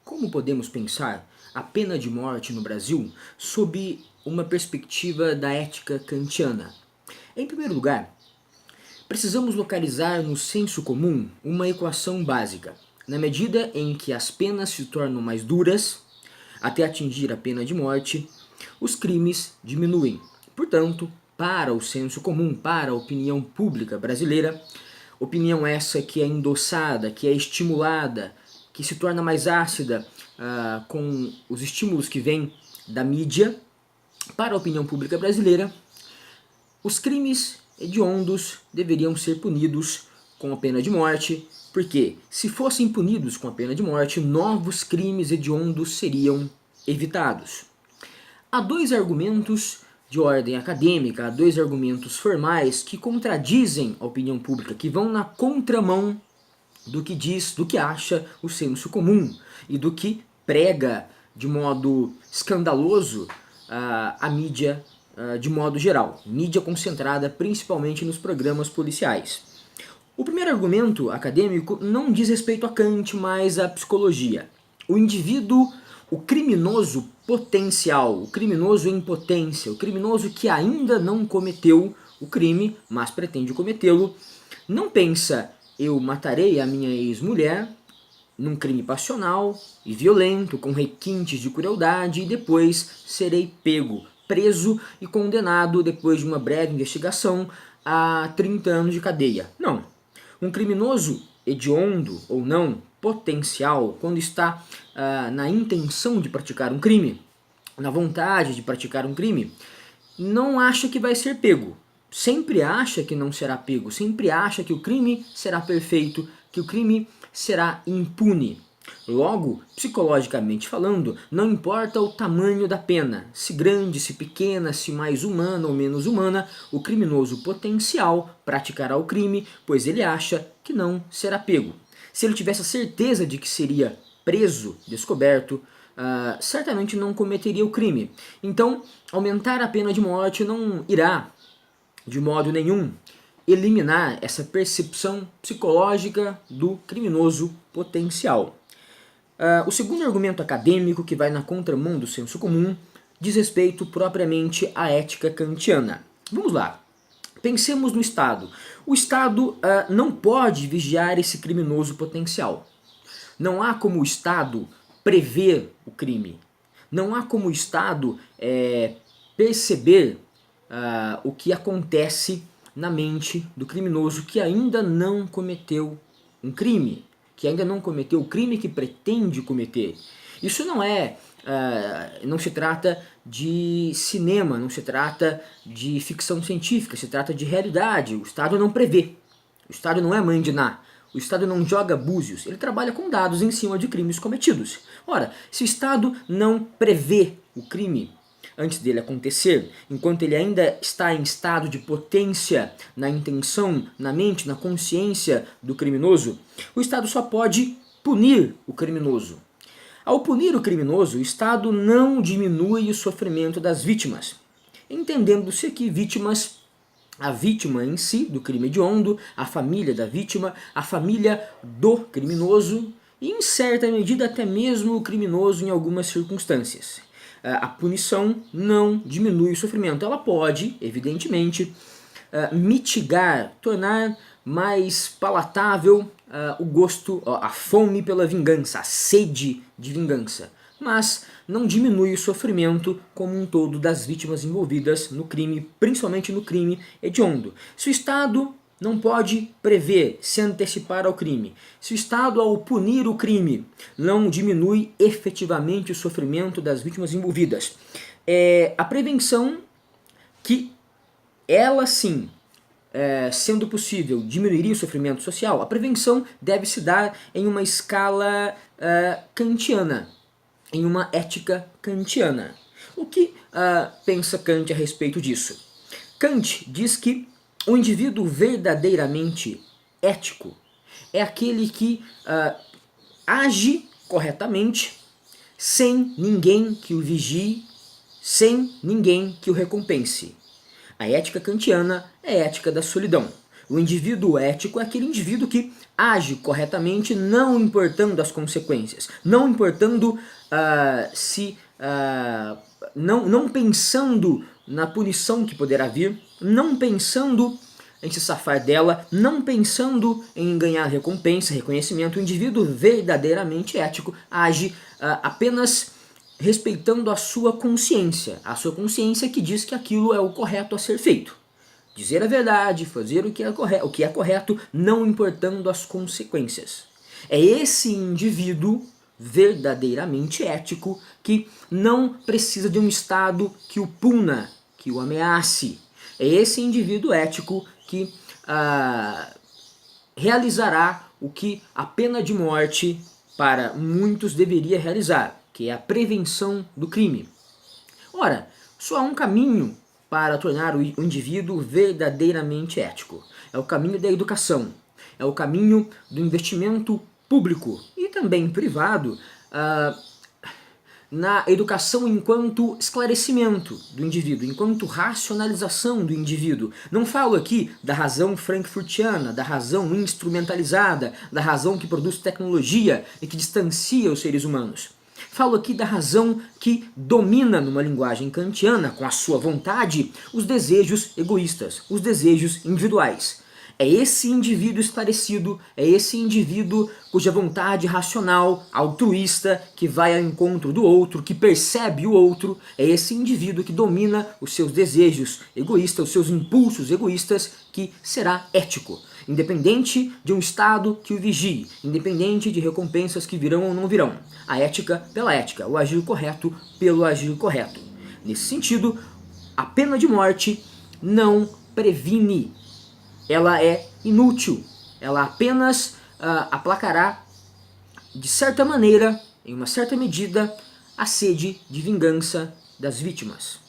Como podemos pensar a pena de morte no Brasil sob uma perspectiva da ética kantiana? Em primeiro lugar, precisamos localizar no senso comum uma equação básica. Na medida em que as penas se tornam mais duras, até atingir a pena de morte, os crimes diminuem. Portanto, para o senso comum, para a opinião pública brasileira, opinião essa que é endossada, que é estimulada, que se torna mais ácida com os estímulos que vêm da mídia, para a opinião pública brasileira, os crimes hediondos deveriam ser punidos com a pena de morte, porque se fossem punidos com a pena de morte, novos crimes hediondos seriam evitados. Há dois argumentos de ordem acadêmica, há dois argumentos formais que contradizem a opinião pública, que vão na contramão do que diz, do que acha o senso comum e do que prega de modo escandaloso a mídia de modo geral, mídia concentrada principalmente nos programas policiais. O primeiro argumento acadêmico não diz respeito a Kant, mas à psicologia. O indivíduo, o criminoso potencial, o criminoso em potência, o criminoso que ainda não cometeu o crime, mas pretende cometê-lo, não pensa: eu matarei a minha ex-mulher num crime passional e violento, com requintes de crueldade, e depois serei pego, preso e condenado, depois de uma breve investigação, a 30 anos de cadeia. Não. Um criminoso hediondo ou não, potencial, quando está na intenção de praticar um crime, na vontade de praticar um crime, não acha que vai ser pego. Sempre acha que não será pego, sempre acha que o crime será perfeito, que o crime será impune. Logo, psicologicamente falando, não importa o tamanho da pena, se grande, se pequena, se mais humana ou menos humana, o criminoso potencial praticará o crime, pois ele acha que não será pego. Se ele tivesse a certeza de que seria preso, descoberto, certamente não cometeria o crime. Então, aumentar a pena de morte não irá, de modo nenhum, eliminar essa percepção psicológica do criminoso potencial. O segundo argumento acadêmico, que vai na contramão do senso comum, diz respeito propriamente à ética kantiana. Vamos lá. Pensemos no Estado. O Estado não pode vigiar esse criminoso potencial. Não há como o Estado prever o crime. Não há como o Estado perceber o que acontece na mente do criminoso que ainda não cometeu um crime, que ainda não cometeu o crime que pretende cometer. Isso não se trata de cinema, não se trata de ficção científica, se trata de realidade. O Estado não prevê, o Estado não é mãe de Ná, o Estado não joga búzios, ele trabalha com dados em cima de crimes cometidos. Ora, se o Estado não prevê o crime antes dele acontecer, enquanto ele ainda está em estado de potência na intenção, na mente, na consciência do criminoso, o Estado só pode punir o criminoso. Ao punir o criminoso, o Estado não diminui o sofrimento das vítimas, entendendo-se que vítimas, a vítima em si do crime hediondo, a família da vítima, a família do criminoso e, em certa medida, até mesmo o criminoso em algumas circunstâncias. A punição não diminui o sofrimento. Ela pode, evidentemente, mitigar, tornar mais palatável o gosto, a fome pela vingança, a sede de vingança. Mas não diminui o sofrimento como um todo das vítimas envolvidas no crime, principalmente no crime hediondo. Se o Estado não pode prever, se antecipar ao crime, se o Estado, ao punir o crime, não diminui efetivamente o sofrimento das vítimas envolvidas, a prevenção, que ela sim, sendo possível, diminuiria o sofrimento social, a prevenção deve se dar em uma escala kantiana, em uma ética kantiana. O que pensa Kant a respeito disso? Kant diz que o indivíduo verdadeiramente ético é aquele que age corretamente, sem ninguém que o vigie, sem ninguém que o recompense. A ética kantiana é a ética da solidão. O indivíduo ético é aquele indivíduo que age corretamente, não importando as consequências, não importando não pensando na punição que poderá vir, não pensando em se safar dela, não pensando em ganhar recompensa, reconhecimento. O indivíduo verdadeiramente ético age apenas respeitando a sua consciência que diz que aquilo é o correto a ser feito. Dizer a verdade, fazer o que é correto, não importando as consequências. É esse indivíduo verdadeiramente ético que não precisa de um Estado que o puna, que o ameace. É esse indivíduo ético que realizará o que a pena de morte para muitos deveria realizar, que é a prevenção do crime. Ora, só há um caminho para tornar o indivíduo verdadeiramente ético. É o caminho da educação, é o caminho do investimento público e também privado na educação enquanto esclarecimento do indivíduo, enquanto racionalização do indivíduo. Não falo aqui da razão frankfurtiana, da razão instrumentalizada, da razão que produz tecnologia e que distancia os seres humanos. Falo aqui da razão que domina numa linguagem kantiana, com a sua vontade, os desejos egoístas, os desejos individuais. É esse indivíduo esclarecido, é esse indivíduo cuja vontade racional, altruísta, que vai ao encontro do outro, que percebe o outro, é esse indivíduo que domina os seus desejos egoístas, os seus impulsos egoístas, que será ético. Independente de um Estado que o vigie, independente de recompensas que virão ou não virão. A ética pela ética, o agir correto pelo agir correto. Nesse sentido, a pena de morte não previne. Ela é inútil, ela apenas aplacará, de certa maneira, em uma certa medida, a sede de vingança das vítimas.